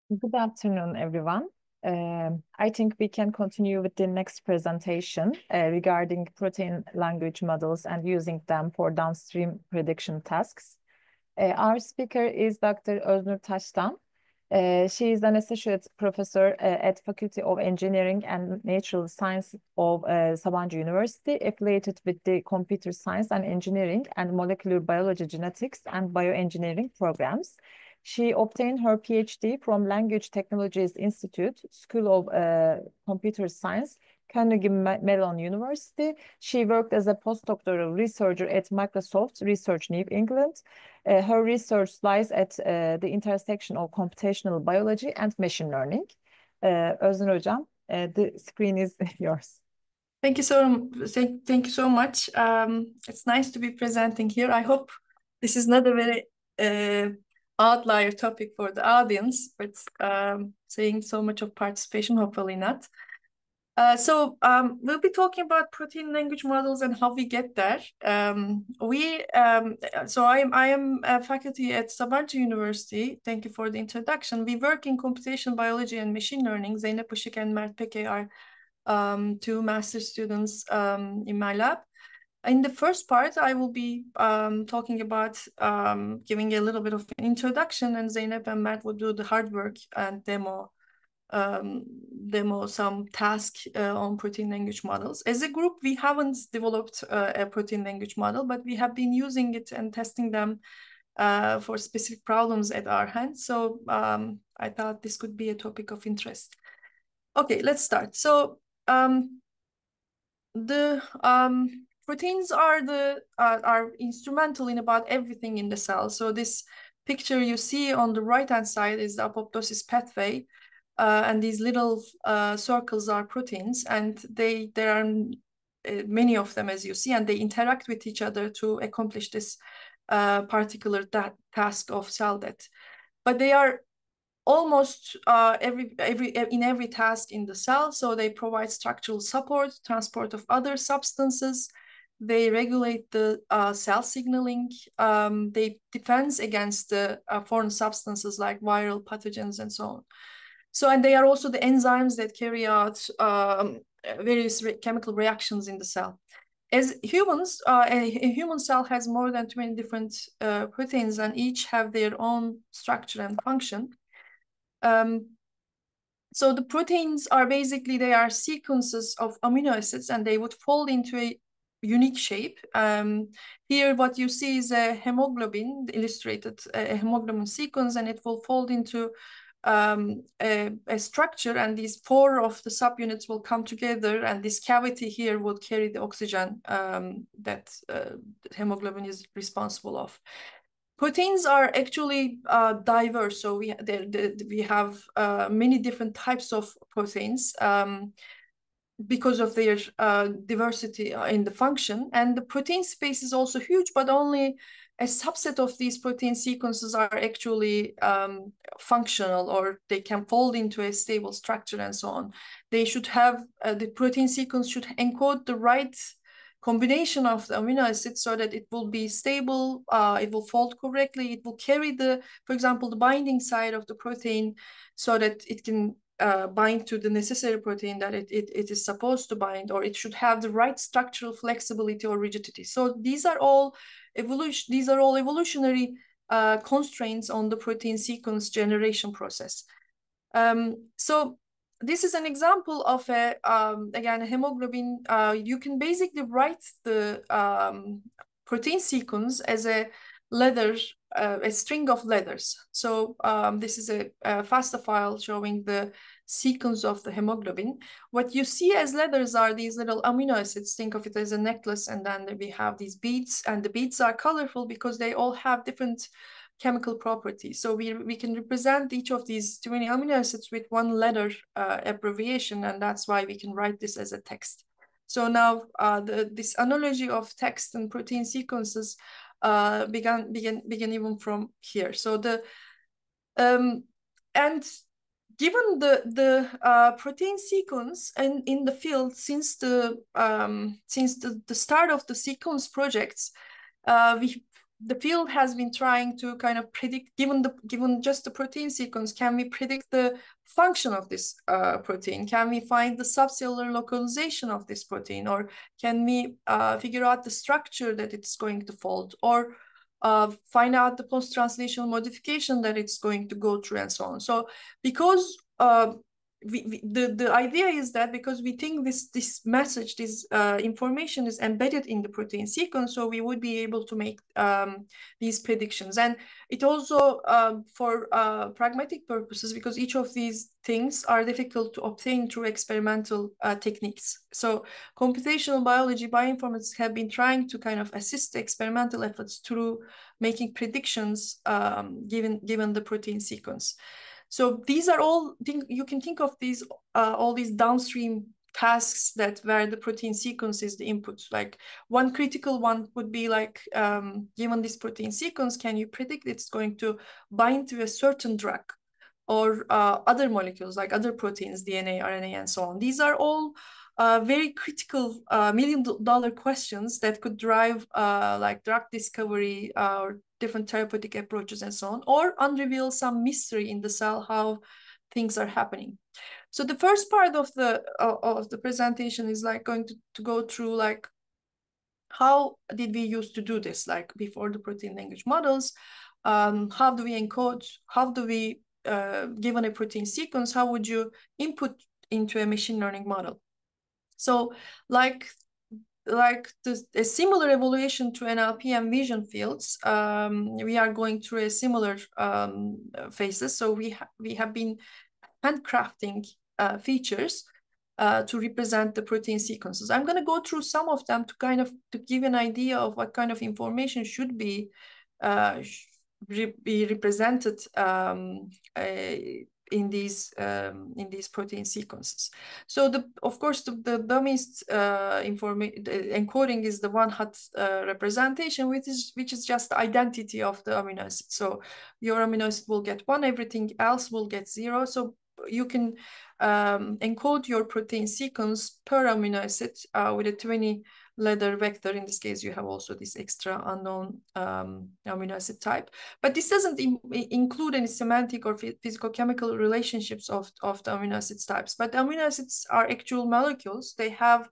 Good afternoon, everyone. I think we can continue with the next presentation regarding protein language models and using them for downstream prediction tasks. Our speaker is Dr. Öznur Taştan. She is an associate professor at Faculty of Engineering and Natural Science of Sabancı University, affiliated with the Computer Science and Engineering and Molecular Biology, Genetics and Bioengineering programs. She obtained her PhD from Language Technologies Institute, School of Computer Science, Carnegie Mellon University. She worked as a postdoctoral researcher at Microsoft Research New England. Her research lies at the intersection of computational biology and machine learning. Öznur Hocam, the screen is yours. Thank you so much. It's nice to be presenting here. I hope this is not a very outlier topic for the audience, but saying so much of participation, hopefully not. We'll be talking about protein language models and how we get there. I am a faculty at Sabancı University. Thank you for the introduction. We work in computational biology and machine learning. Zeynep Işık and Mert Peke are two master students in my lab. In the first part, I will be talking about giving a little bit of an introduction, and Zeynep and Mert will do the hard work and demo some task on protein language models. As a group, we haven't developed a protein language model, but we have been using it and testing them for specific problems at our hand. So I thought this could be a topic of interest. Okay, let's start. So proteins are instrumental in about everything in the cell. So this picture you see on the right-hand side is the apoptosis pathway. And these little circles are proteins, and there are many of them, as you see, and they interact with each other to accomplish this particular task of cell death. But they are almost in every task in the cell. So they provide structural support, transport of other substances. They regulate the cell signaling. They defend against the foreign substances like viral pathogens and so on. So, and they are also the enzymes that carry out various chemical reactions in the cell. As humans, a human cell has more than 20 different proteins, and each have their own structure and function. So the proteins are basically, they are sequences of amino acids, and they would fold into a unique shape. Here what you see is a hemoglobin, illustrated a hemoglobin sequence, and it will fold into a structure, and these four of the subunits will come together, and this cavity here will carry the oxygen that hemoglobin is responsible of. Proteins are actually diverse, so we have many different types of proteins because of their diversity in the function, and the protein space is also huge, but only a subset of these protein sequences are actually functional, or they can fold into a stable structure and so on. They should have, the protein sequence should encode the right combination of the amino acids so that it will be stable, it will fold correctly, it will carry for example, the binding side of the protein so that it can bind to the necessary protein that it is supposed to bind, or it should have the right structural flexibility or rigidity. So these are all evolutionary constraints on the protein sequence generation process. So this is an example of again, a hemoglobin. You can basically write the protein sequence as a string of letters. So this is a FASTA file showing the sequence of the hemoglobin. What you see as letters are these little amino acids. Think of it as a necklace, and then we have these beads, and the beads are colorful because they all have different chemical properties. So we can represent each of these 20 amino acids with one letter abbreviation, and that's why we can write this as a text. So now this analogy of text and protein sequences began even from here. So and given the protein sequence in the field since the start of the sequence projects, the field has been trying to kind of predict, given just the protein sequence, can we predict the function of this protein? Can we find the subcellular localization of this protein? Or can we figure out the structure that it's going to fold? Or find out the post-translational modification that it's going to go through and so on. So because the idea is that because we think this message, this information is embedded in the protein sequence, so we would be able to make these predictions. And it also for pragmatic purposes, because each of these things are difficult to obtain through experimental techniques. So computational biology, bioinformatics have been trying to kind of assist the experimental efforts through making predictions given the protein sequence. So these are all things you can think of, these all these downstream tasks that where the protein sequence is the input. Like one critical one would be like, given this protein sequence, can you predict it's going to bind to a certain drug or other molecules like other proteins, DNA, RNA, and so on. These are all very critical million-dollar questions that could drive like drug discovery or different therapeutic approaches and so on, or unreveal some mystery in the cell, how things are happening. So the first part of the presentation is like going to go through like, how did we used to do this, like before the protein language models? How do we encode? How do we, given a protein sequence, how would you input into a machine learning model? So like a similar evaluation to NLP and vision fields, we are going through a similar phases. So we have been handcrafting features to represent the protein sequences. I'm going to go through some of them to kind of to give an idea of what kind of information should be represented in these protein sequences. So of course the dumbest encoding is the one hot representation, which is just the identity of the amino acid. So your amino acid will get 1, everything else will get 0. So you can encode your protein sequence per amino acid with a 20 letter vector. In this case, you have also this extra unknown amino acid type. But this doesn't include any semantic or physicochemical relationships of the amino acid types. But the amino acids are actual molecules. They have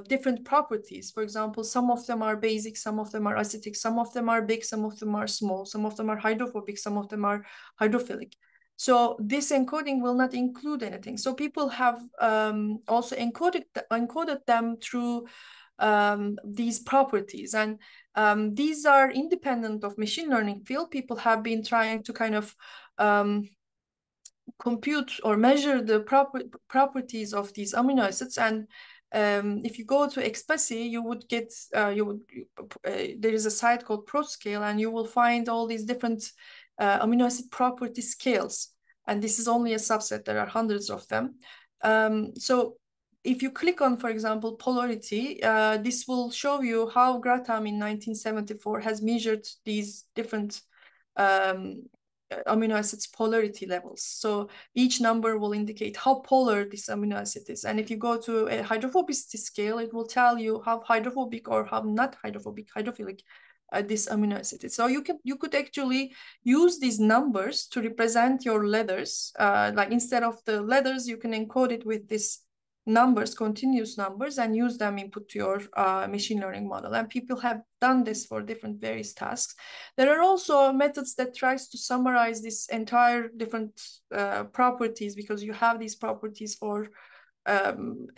different properties. For example, some of them are basic, some of them are acidic, some of them are big, some of them are small, some of them are hydrophobic, some of them are hydrophilic. So this encoding will not include anything. So people have also encoded them through these properties, and these are independent of machine learning field. People have been trying to kind of compute or measure the properties of these amino acids. And if you go to EuroCC, you would get there is a site called ProScale, and you will find all these different amino acid property scales. And this is only a subset. There are hundreds of them. So if you click on, for example, polarity, this will show you how Gratham in 1974 has measured these different amino acids polarity levels. So each number will indicate how polar this amino acid is. And if you go to a hydrophobicity scale, it will tell you how hydrophobic or how not hydrophilic this amino acid is. So you could actually use these numbers to represent your letters. Like instead of the letters, you can encode it with this numbers, continuous numbers, and use them input to your machine learning model. And people have done this for different various tasks. There are also methods that tries to summarize this entire different properties, because you have these properties for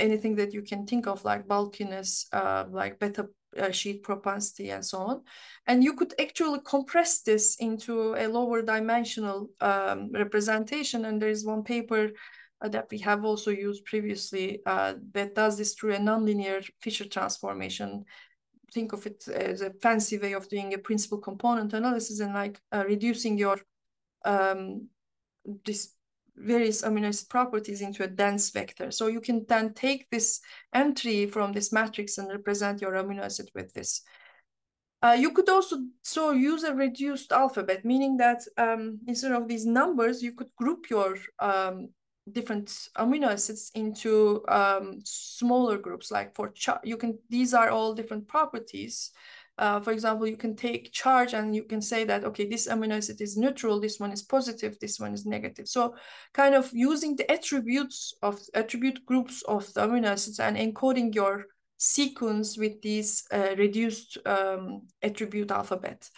anything that you can think of, like bulkiness, like beta sheet propensity, and so on. And you could actually compress this into a lower dimensional representation. And there is one paper that we have also used previously that does this through a nonlinear Fisher transformation. Think of it as a fancy way of doing a principal component analysis, and like reducing your this various amino acid properties into a dense vector. So you can then take this entry from this matrix and represent your amino acid with this. You could also use a reduced alphabet, meaning that instead of these numbers, you could group your different amino acids into smaller groups. Like for these are all different properties For example, you can take charge and you can say that, okay, this amino acid is neutral, this one is positive, this one is negative. So kind of using the attribute groups of the amino acids and encoding your sequence with these reduced attribute alphabet.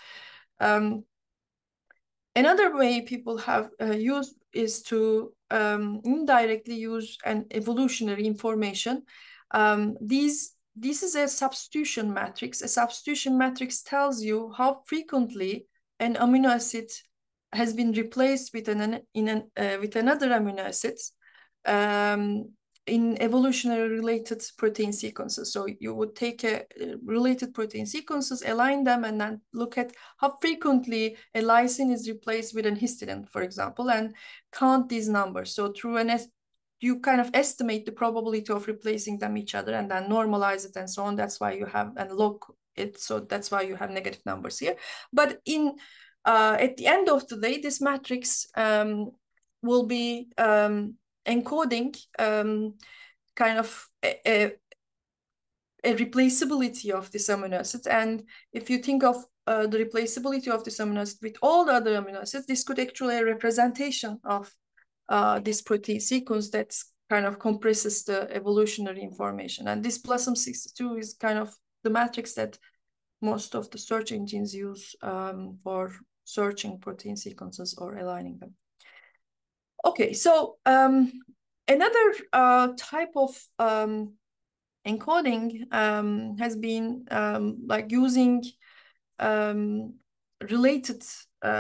Another way people have used is to indirectly use an evolutionary information. This is a substitution matrix. A substitution matrix tells you how frequently an amino acid has been replaced with with another amino acid in evolutionary related protein sequences. So you would take related protein sequences, align them, and then look at how frequently a lysine is replaced with an histidine, for example, and count these numbers. So through you kind of estimate the probability of replacing them each other and then normalize it and so on. That's why you have and log it. So that's why you have negative numbers here. But at the end of the day, this matrix will be encoding kind of a replaceability of this amino acid. And if you think of the replaceability of this amino acid with all the other amino acids, this could actually be a representation of this protein sequence that kind of compresses the evolutionary information. And this BLOSSOM62 is kind of the matrix that most of the search engines use for searching protein sequences or aligning them. Okay, so another type of encoding has been like using related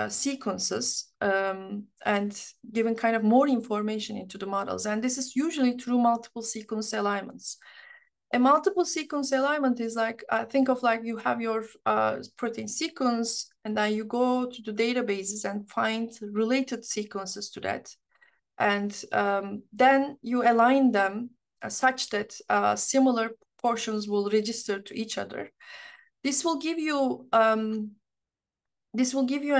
sequences and giving kind of more information into the models. And this is usually through multiple sequence alignments. A multiple sequence alignment is like, think of like you have your protein sequence and then you go to the databases and find related sequences to that. And then you align them such that similar portions will register to each other. This will give you an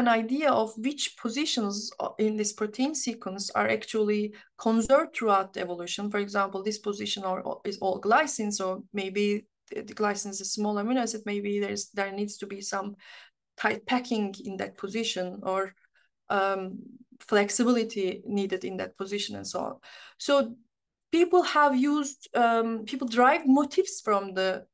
idea of which positions in this protein sequence are actually conserved throughout the evolution. For example, this position is all glycine, so maybe the glycine is a small amino acid. Maybe there needs to be some tight packing in that position, or flexibility needed in that position, and so on. So people have used people derive motifs from the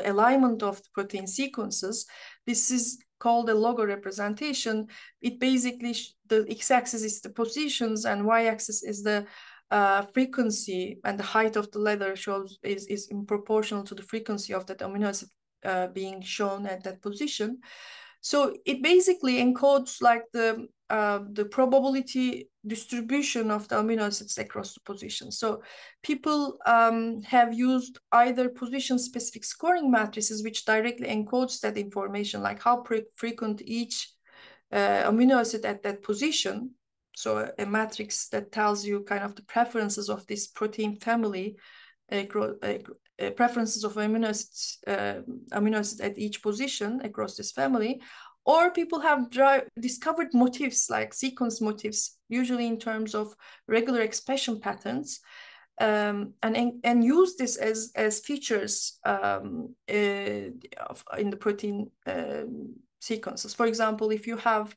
alignment of the protein sequences. This is called a logo representation. It basically the x-axis is the positions and y-axis is the frequency, and the height of the ladder is in proportional to the frequency of that amino acid being shown at that position. So it basically encodes like the probability distribution of the amino acids across the positions. So people have used either position-specific scoring matrices, which directly encodes that information, like how frequent each amino acid at that position. So a matrix that tells you kind of the preferences of this protein family, preferences of amino acids at each position across this family. Or people have discovered motifs, like sequence motifs, usually in terms of regular expression patterns, and use this as features in the protein sequences. For example, if you have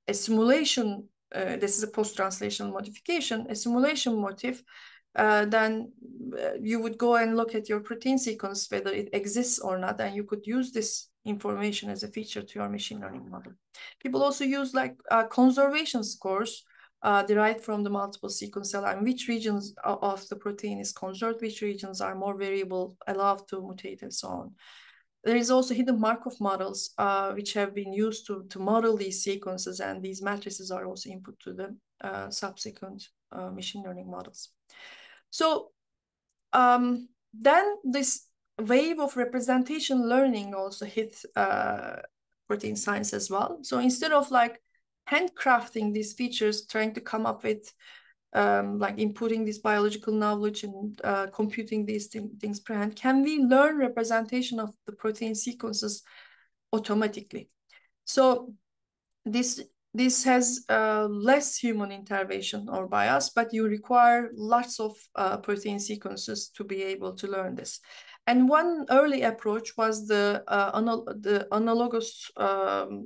a simulation, this is a post-translational modification, a simulation motif, then you would go and look at your protein sequence, whether it exists or not, and you could use this information as a feature to your machine learning model. People also use like conservation scores derived from the multiple sequence alignment, which regions of the protein is conserved, which regions are more variable, allowed to mutate, and so on. There is also hidden Markov models, which have been used to model these sequences, and these matrices are also input to the subsequent machine learning models. So then this wave of representation learning also hit protein science as well. So instead of like handcrafting these features, trying to come up with like inputting this biological knowledge and computing these things per hand, can we learn representation of the protein sequences automatically? So this this has less human intervention or bias, but you require lots of protein sequences to be able to learn this. And one early approach was the analogous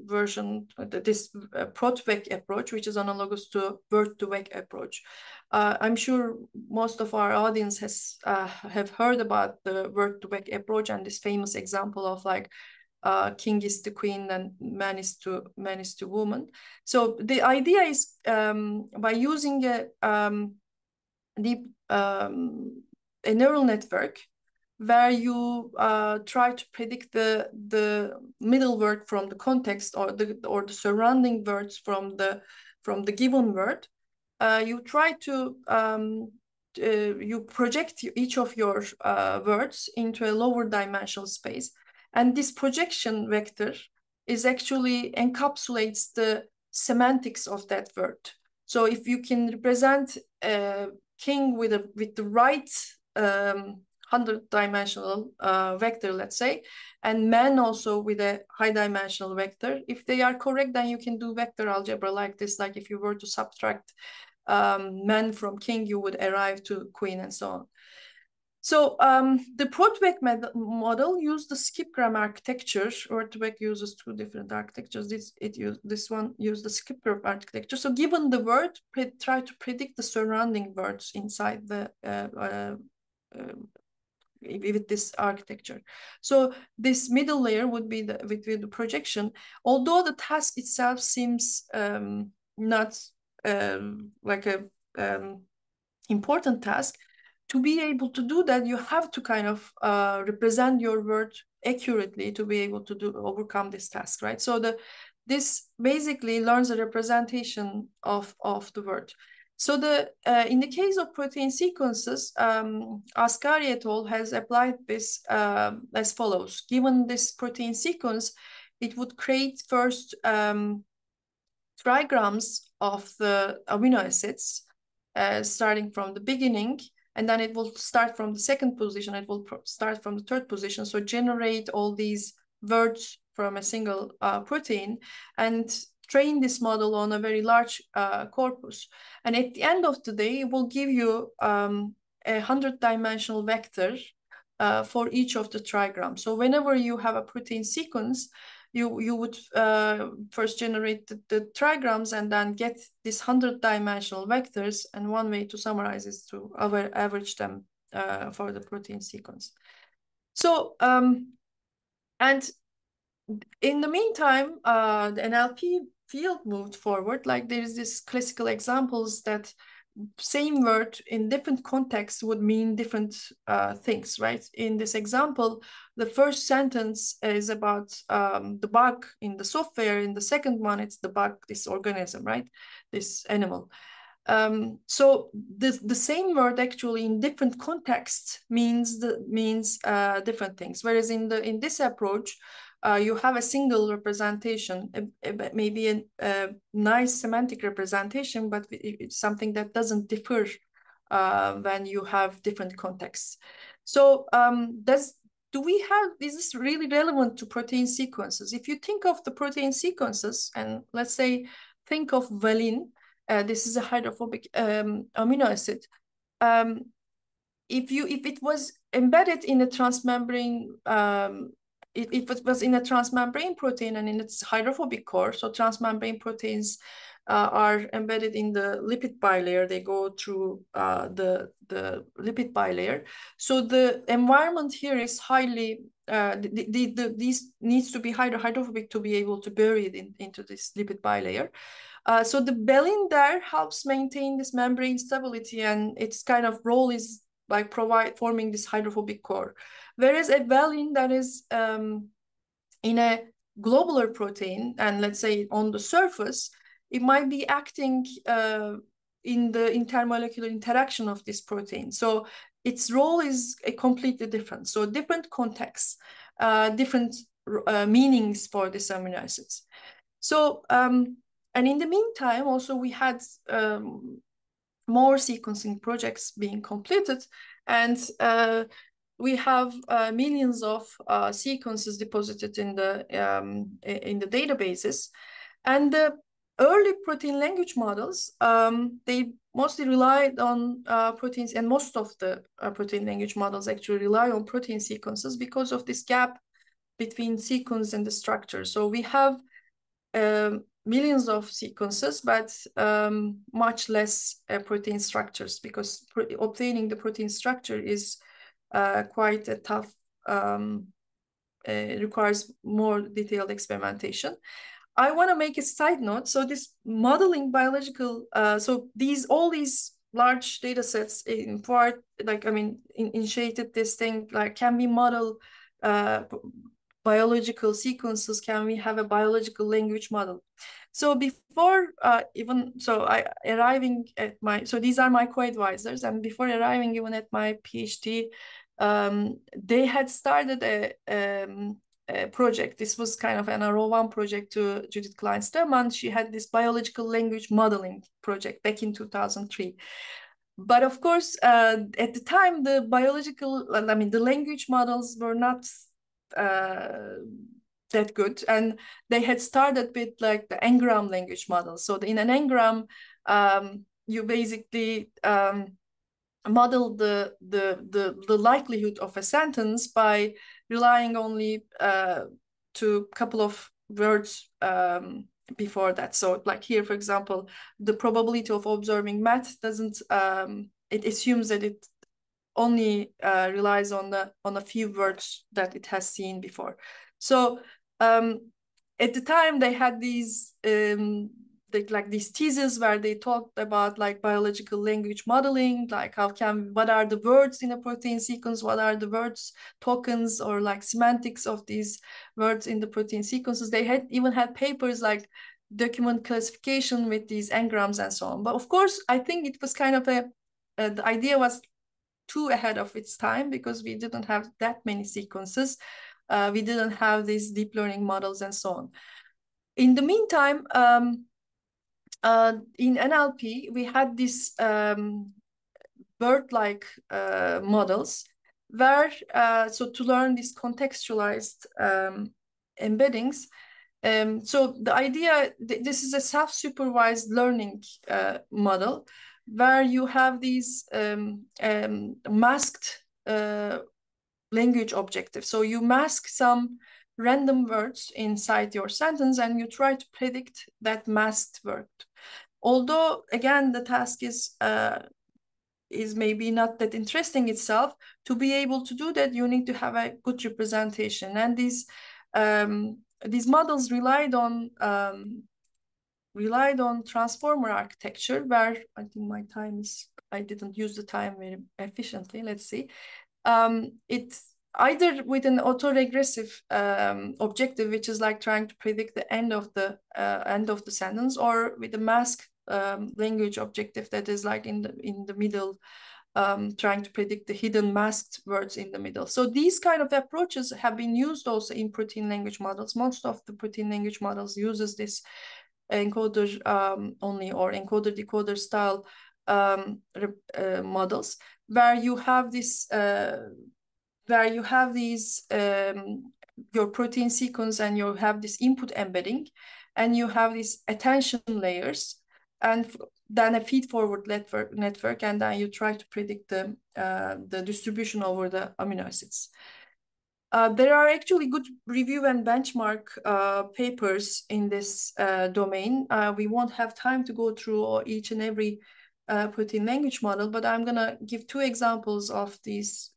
version, this ProtVec approach, which is analogous to word-to-vec approach. I'm sure most of our audience have heard about the word-to-vec approach and this famous example of like king is to queen and man is to woman. So the idea is by using a neural network where you try to predict the middle word from the context or the surrounding words from the given word. You try to you project each of your words into a lower dimensional space, and this projection vector is actually encapsulates the semantics of that word. So if you can represent king with the right 100-dimensional vector, let's say, and man also with a high-dimensional vector, if they are correct, then you can do vector algebra like this. Like if you were to subtract man from king, you would arrive to queen and so on. So the ProtVec model used the skipgram architecture. ProtVec uses two different architectures. This one used the skipgram architecture. So given the word, try to predict the surrounding words inside the with this architecture. So this middle layer would be with the projection. Although the task itself seems not like a important task, to be able to do that, you have to kind of represent your word accurately to be able to overcome this task, right? So this basically learns a representation of the word. So in the case of protein sequences, Asghari et al. Has applied this as follows. Given this protein sequence, it would create first trigrams of the amino acids, starting from the beginning, and then it will start from the second position, it will start from the third position, so generate all these words from a single protein, and train this model on a very large corpus. And at the end of the day, it will give you a 100-dimensional vector for each of the trigrams. So whenever you have a protein sequence, you would first generate the trigrams and then get these 100-dimensional vectors. And one way to summarize is to average them for the protein sequence. So, and in the meantime, the NLP field moved forward. Like there is this classical examples that same word in different contexts would mean different things, right? In this example, the first sentence is about the bug in the software. In the second one, it's the bug, this organism, right? This animal. So the same word actually in different contexts means different things. Whereas in this approach, you have a single representation, maybe a nice semantic representation, but it's something that doesn't differ when you have different contexts. So is this really relevant to protein sequences? If you think of the protein sequences, and let's say think of valine, this is a hydrophobic amino acid. If it was embedded in a transmembrane, if it was in a transmembrane protein and in its hydrophobic core, so transmembrane proteins are embedded in the lipid bilayer. They go through the lipid bilayer. So the environment here is highly, these needs to be hydrophobic to be able to bury it into this lipid bilayer. So the valine there helps maintain this membrane stability, and its kind of role is like forming this hydrophobic core. Whereas a valine that is in a globular protein, and let's say on the surface, it might be acting in the intermolecular interaction of this protein. So its role is completely different. So different contexts, different meanings for these amino acids. So, and in the meantime, also we had more sequencing projects being completed, and we have millions of sequences deposited in the databases. And early protein language models, they mostly relied on proteins, and most of the protein language models actually rely on protein sequences because of this gap between sequence and the structure. So we have millions of sequences, but much less protein structures, because obtaining the protein structure is quite a tough, requires more detailed experimentation. I want to make a side note. So this modeling biological, so all these large data sets in part, like, I mean, initiated this thing, like, can we model biological sequences? Can we have a biological language model? So before arriving at so these are my co-advisors, and before arriving even at my PhD, they had started a project. This was kind of an R01 project to Judith Klein-Sterman. She had this biological language modeling project back in 2003. But of course, at the time, the language models were not that good, and they had started with like the n-gram language model. So in an n-gram, you basically model the likelihood of a sentence by relying only to a couple of words before that. So like here, for example, the probability of observing math doesn't, it assumes that it only relies on a few words that it has seen before. So at the time, they had these these theses where they talked about like biological language modeling, like what are the words in a protein sequence, what are the words tokens or like semantics of these words in the protein sequences. They had even had papers like document classification with these n-grams and so on. But of course, I think it was kind of the idea was too ahead of its time, because we didn't have that many sequences. We didn't have these deep learning models and so on. In the meantime, in NLP, we had these bird-like models where, so to learn these contextualized embeddings. So the idea, this is a self-supervised learning model where you have these masked language objectives. So you mask some random words inside your sentence and you try to predict that masked word. Although, again, the task is maybe not that interesting itself. To be able to do that, you need to have a good representation. And these models relied on transformer architecture, where I think my time is, I didn't use the time very efficiently. Let's see. It's either with an autoregressive objective, which is like trying to predict the end of the sentence, or with a mask language objective that is like in the middle, trying to predict the hidden masked words in the middle. So these kind of approaches have been used also in protein language models. Most of the protein language models uses this encoder only, or encoder decoder style models, where you have this your protein sequence, and you have this input embedding, and you have these attention layers, and then a feed-forward network, and then you try to predict the distribution over the amino acids. There are actually good review and benchmark papers in this domain. We won't have time to go through each and every protein language model, but I'm gonna give two examples of these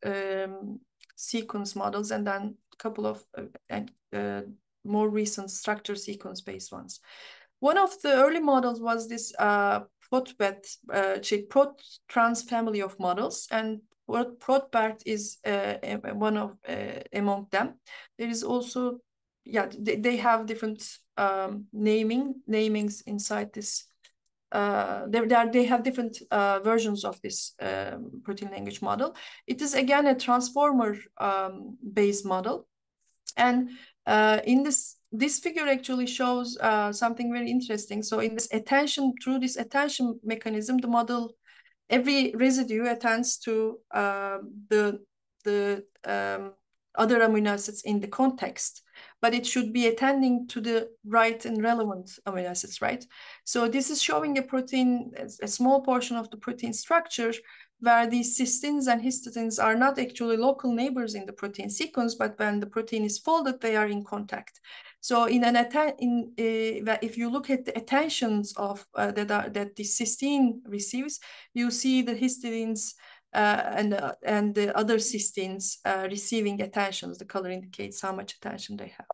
sequence models, and then a couple of more recent structure sequence-based ones. One of the early models was this ProtTrans family of models, and ProtBERT is one of among them. There is also, they have different namings inside this. They have different versions of this protein language model. It is again a transformer based model, and in this figure actually shows something very interesting. So in this attention, through this attention mechanism, the model, every residue attends to the other amino acids in the context. but it should be attending to the right and relevant amino acids, right? So this is showing a protein, a small portion of the protein structure where these cysteines and histidines are not actually local neighbors in the protein sequence, but when the protein is folded, they are in contact. So if you look at the attentions of that the cysteine receives, you see the histidines and the other cysteines receiving attentions. The color indicates how much attention they have.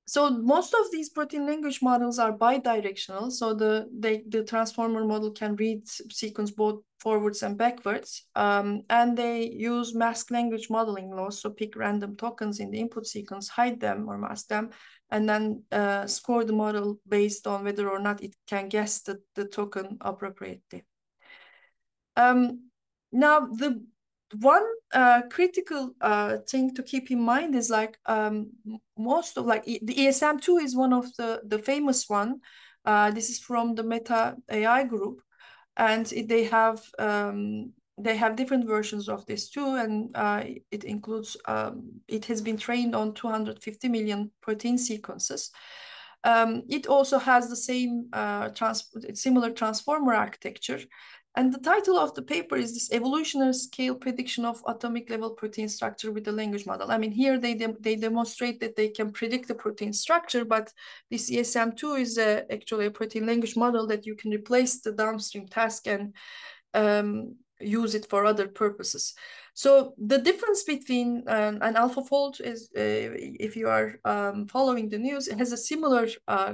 So most of these protein language models are bidirectional. So the transformer model can read sequence both forwards and backwards. And they use mask language modeling laws. So pick random tokens in the input sequence, hide them or mask them, and then score the model based on whether or not it can guess the token appropriately. Now, the one critical thing to keep in mind is like most of the ESM2 is one of the famous one. This is from the Meta AI group, and they have different versions of this too, and it includes it has been trained on 250 million protein sequences. It also has the same similar transformer architecture. And the title of the paper is this evolutionary scale prediction of atomic level protein structure with the language model. I mean, here they demonstrate that they can predict the protein structure, but this ESM2 is actually a protein language model that you can replace the downstream task and use it for other purposes. So the difference between an AlphaFold is, if you are following the news, it has a similar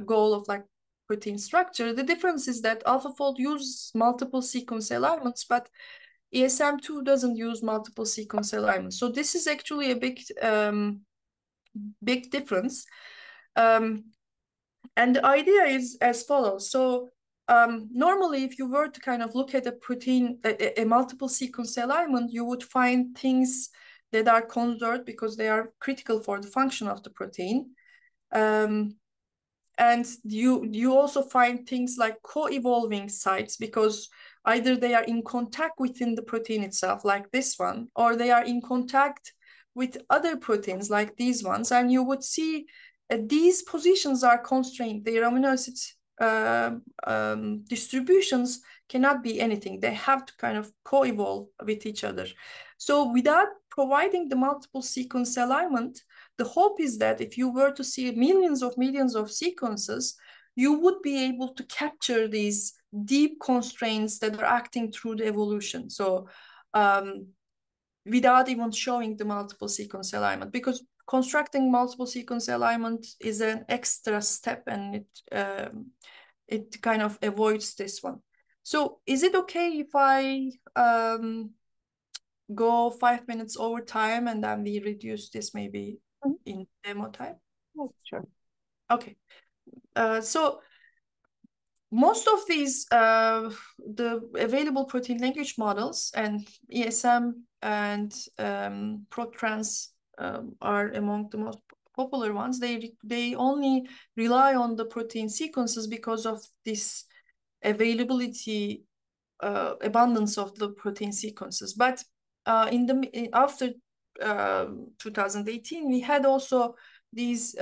goal of like protein structure. The difference is that AlphaFold uses multiple sequence alignments, but ESM2 doesn't use multiple sequence alignments. So this is actually a big difference. And the idea is as follows. So normally, if you were to kind of look at a protein, a multiple sequence alignment, you would find things that are conserved because they are critical for the function of the protein. And you also find things like co-evolving sites because either they are in contact within the protein itself, like this one, or they are in contact with other proteins like these ones. And you would see these positions are constrained. Their amino acids distributions cannot be anything. They have to kind of co-evolve with each other. So without providing the multiple sequence alignment, the hope is that if you were to see millions of sequences, you would be able to capture these deep constraints that are acting through the evolution. So without even showing the multiple sequence alignment, because constructing multiple sequence alignment is an extra step and it kind of avoids this one. So is it okay if I go 5 minutes over time and then we reduce this maybe in demo time? Oh, sure. Okay. So most of these, the available protein language models and ESM and ProTrans are among the most popular ones. They only rely on the protein sequences because of this availability, abundance of the protein sequences. But after 2018, we had also these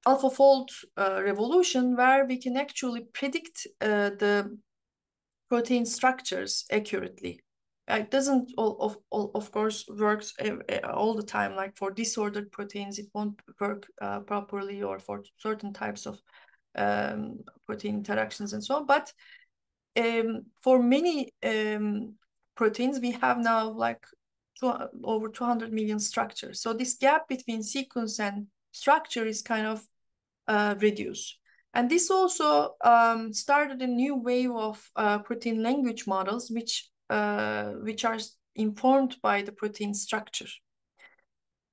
AlphaFold revolution where we can actually predict the protein structures accurately. It doesn't, of course, works all the time. Like for disordered proteins, it won't work properly, or for certain types of protein interactions and so on. But for many proteins, we have now like over 200 million structures. So this gap between sequence and structure is kind of reduced. And this also started a new wave of protein language models, which are informed by the protein structure.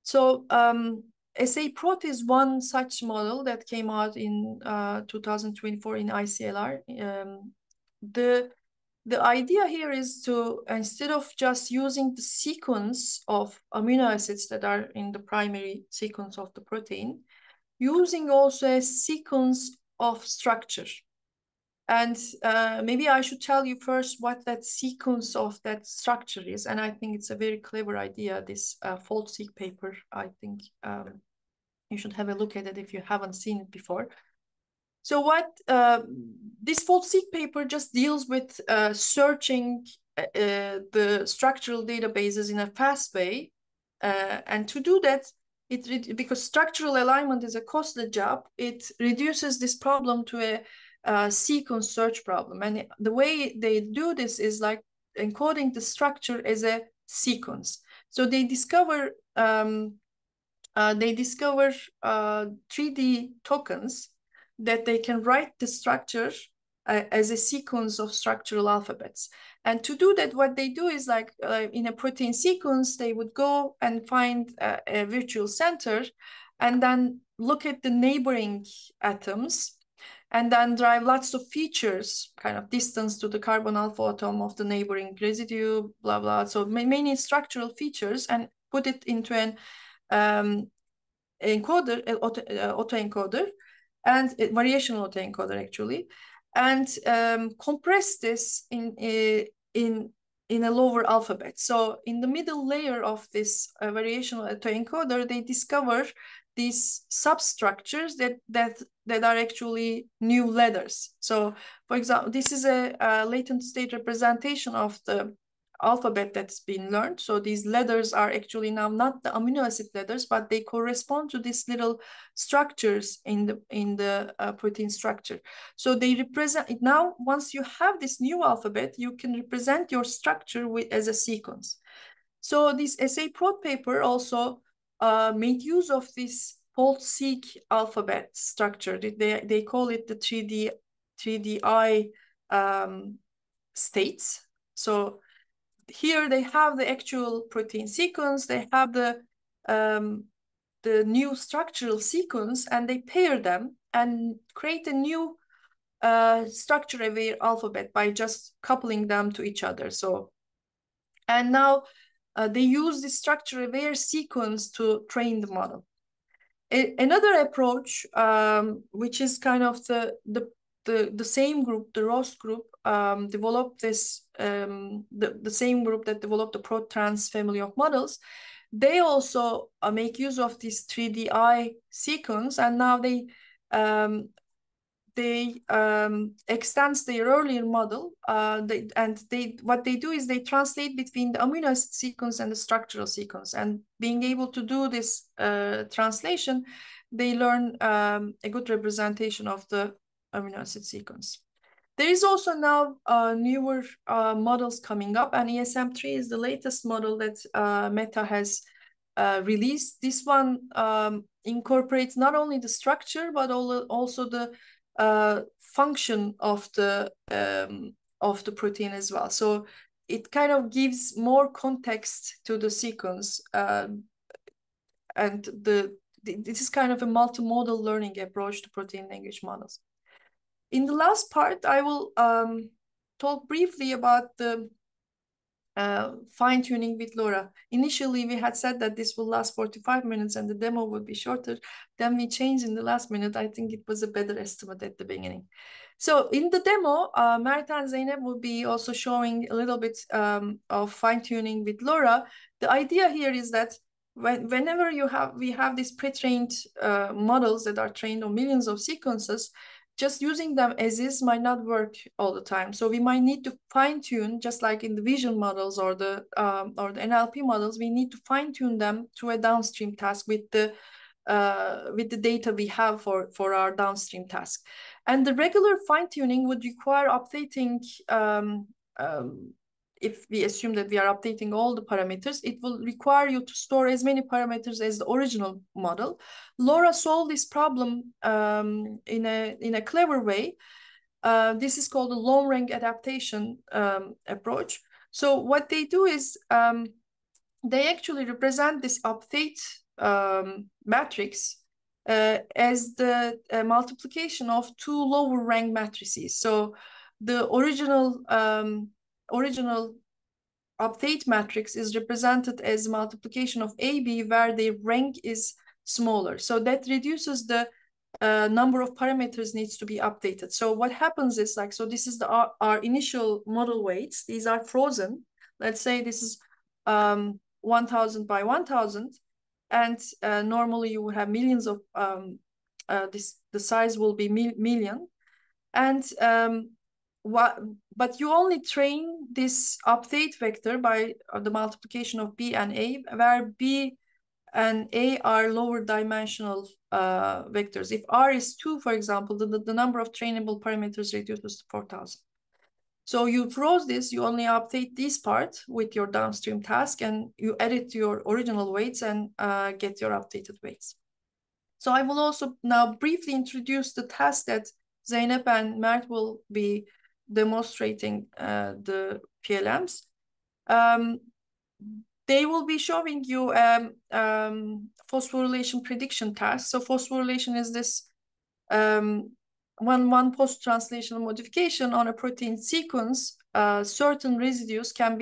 So SA-Prot is one such model that came out in 2024 in ICLR. The idea here is to, instead of just using the sequence of amino acids that are in the primary sequence of the protein, using also a sequence of structure. And maybe I should tell you first what that sequence of that structure is. And I think it's a very clever idea, this fold-seq paper. I think you should have a look at it if you haven't seen it before. So what this fold-seq paper just deals with searching the structural databases in a fast way. And to do that, because structural alignment is a costly job, it reduces this problem to a sequence search problem. And the way they do this is like encoding the structure as a sequence. So they discover 3D tokens that they can write the structure as a sequence of structural alphabets. And to do that, what they do is like in a protein sequence, they would go and find a virtual center and then look at the neighboring atoms and then drive lots of features, kind of distance to the carbon alpha atom of the neighboring residue, blah, blah. So many structural features and put it into an encoder, autoencoder, and variational autoencoder actually, and compress this in a lower alphabet. So in the middle layer of this variational autoencoder, they discover these substructures that are actually new letters. So for example, this is a latent state representation of the alphabet that's been learned. So these letters are actually now not the amino acid letters, but they correspond to these little structures in the protein structure. So they represent it. Now, once you have this new alphabet, you can represent your structure as a sequence. So this SA-Prot paper also made use of this fold-seq alphabet structure. They call it the 3DI states. So here they have the actual protein sequence, they have the new structural sequence, and they pair them and create a new structure-aware alphabet by just coupling them to each other. So, and now they use this structure-aware sequence to train the model. Another approach, which is kind of the same group, the Ross group, developed this, the same group that developed the ProTrans family of models. They also make use of this 3DI sequence, and now they extend their earlier model. What they do is they translate between the amino acid sequence and the structural sequence, and being able to do this translation, they learn a good representation of the amino acid sequence. There is also now newer models coming up, and ESM3 is the latest model that Meta has released. This one incorporates not only the structure, but also the function of the protein as well. So it kind of gives more context to the sequence, and this is kind of a multimodal learning approach to protein language models. In the last part, I will talk briefly about the fine-tuning with LoRa. Initially, we had said that this will last 45 minutes and the demo would be shorter. Then we changed in the last minute. I think it was a better estimate at the beginning. So in the demo, Merta and Zeynep will be also showing a little bit of fine-tuning with LoRa. The idea here is that whenever we have these pre-trained models that are trained on millions of sequences, just using them as is might not work all the time. So we might need to fine tune, just like in the vision models or the NLP models, we need to fine tune them to a downstream task with the data we have for our downstream task. And the regular fine tuning would require updating, if we assume that we are updating all the parameters, it will require you to store as many parameters as the original model. LoRa solved this problem in a clever way. This is called the long-range adaptation approach. So what they do is they actually represent this update matrix as the multiplication of two lower rank matrices. So the original update matrix is represented as multiplication of AB, where the rank is smaller. So that reduces the number of parameters needs to be updated. So what happens is like, so this is our initial model weights. These are frozen. Let's say this is 1000 by 1000, and normally you would have millions of the size will be million, and but you only train this update vector by the multiplication of B and A, where B and A are lower dimensional vectors. If R is 2, for example, the number of trainable parameters reduces to 4000. So you froze this, you only update this part with your downstream task, and you edit your original weights and get your updated weights. So I will also now briefly introduce the task that Zeynep and Mert will be demonstrating the PLMs. They will be showing you phosphorylation prediction task. So phosphorylation is this one post-translational modification on a protein sequence. Certain residues can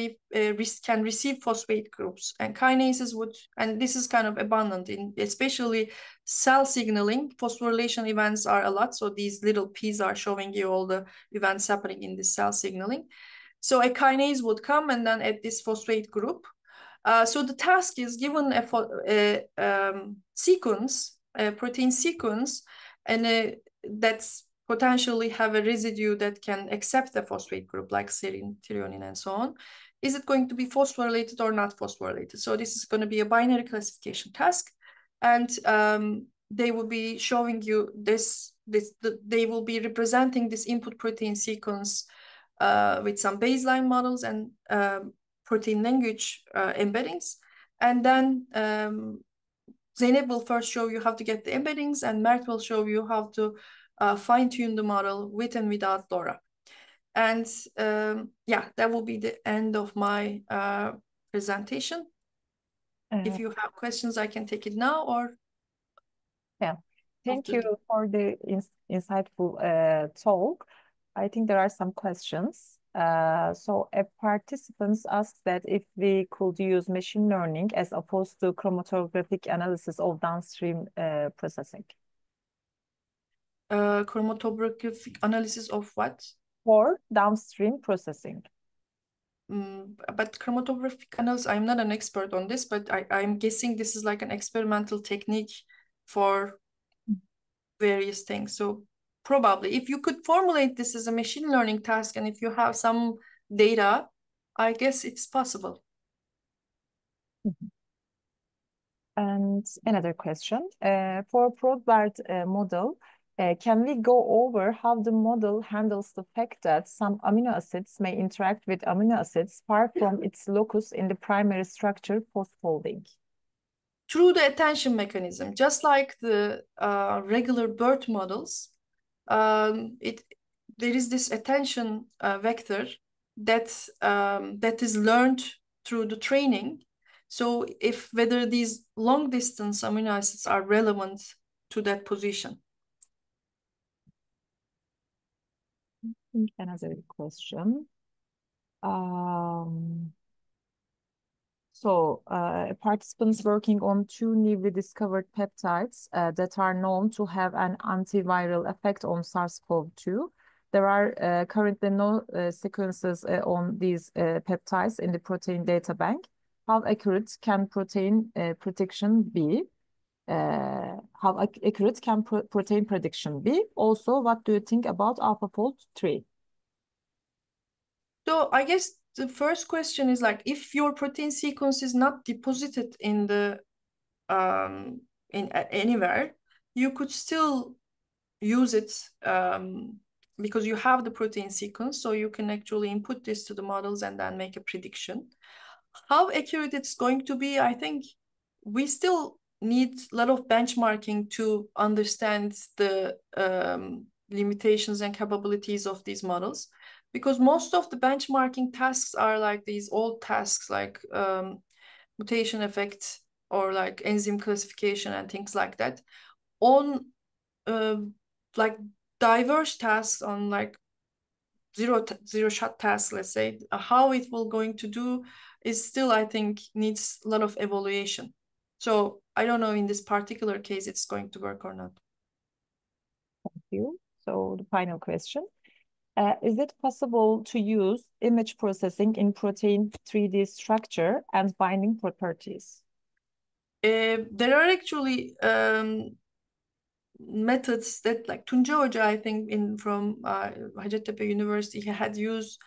receive phosphate groups, and kinases would, and this is kind of abundant in especially cell signaling. Phosphorylation events are a lot, so these little P's are showing you all the events happening in the cell signaling. So a kinase would come and then add this phosphate group. So the task is given a sequence, a protein sequence, and that's potentially have a residue that can accept the phosphate group like serine, threonine, and so on. Is it going to be phosphorylated or not phosphorylated? So this is going to be a binary classification task, and they will be showing you they will be representing this input protein sequence with some baseline models and protein language embeddings. And then Zeynep will first show you how to get the embeddings, and Mert will show you how to fine-tune the model with and without LoRa. And yeah, that will be the end of my presentation. If you have questions, I can take it now or... Yeah, thank you for the insightful talk. I think there are some questions. So a participant asked that if we could use machine learning as opposed to chromatographic analysis of downstream processing. Chromatographic analysis of what? For downstream processing. But chromatographic analysis, I'm not an expert on this, but I'm guessing this is like an experimental technique for various things. So probably if you could formulate this as a machine learning task, and if you have some data, I guess it's possible. And another question, for Prodbert model, can we go over how the model handles the fact that some amino acids may interact with amino acids far from its locus in the primary structure post-folding? Through the attention mechanism, just like the regular BERT models, there is this attention vector that is learned through the training. So whether these long distance amino acids are relevant to that position. Another question. So participants working on 2 newly discovered peptides that are known to have an antiviral effect on SARS-CoV-2. There are currently no sequences on these peptides in the protein data bank. How accurate can protein prediction be? How accurate can protein prediction be? Also, what do you think about AlphaFold 3? So I guess the first question is like, if your protein sequence is not deposited in the anywhere, you could still use it because you have the protein sequence, so you can actually input this to the models and then make a prediction. How accurate it's going to be, I think we still need a lot of benchmarking to understand the limitations and capabilities of these models, because most of the benchmarking tasks are like these old tasks like mutation effect or like enzyme classification and things like that on like diverse tasks, on like zero shot tasks, let's say. How it will going to do is still, I think, needs a lot of evaluation. So I don't know in this particular case it's going to work or not. you. So the final question. Is it possible to use image processing in protein 3D structure and binding properties? There are actually methods that, like Tunca Hoca, I think, from Hacettepe University, he had used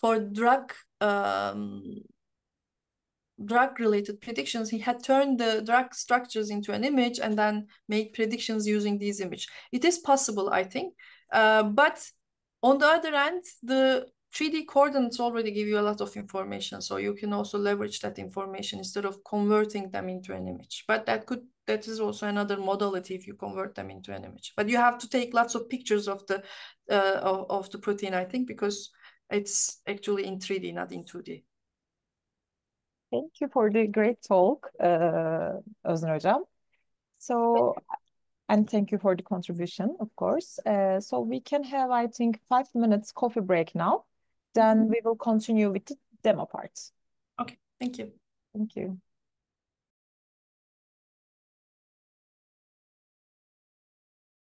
for drug-related predictions. He had turned the drug structures into an image and then made predictions using these images. It is possible, I think. But on the other hand, the 3D coordinates already give you a lot of information, so you can also leverage that information instead of converting them into an image. But that is also another modality if you convert them into an image. But you have to take lots of pictures of the protein, I think, because it's actually in 3D, not in 2D. Thank you for the great talk, Öznur Hocam. So, and thank you for the contribution, of course. So we can have, I think, 5 minutes coffee break now. Then we will continue with the demo part. Okay, thank you. Thank you.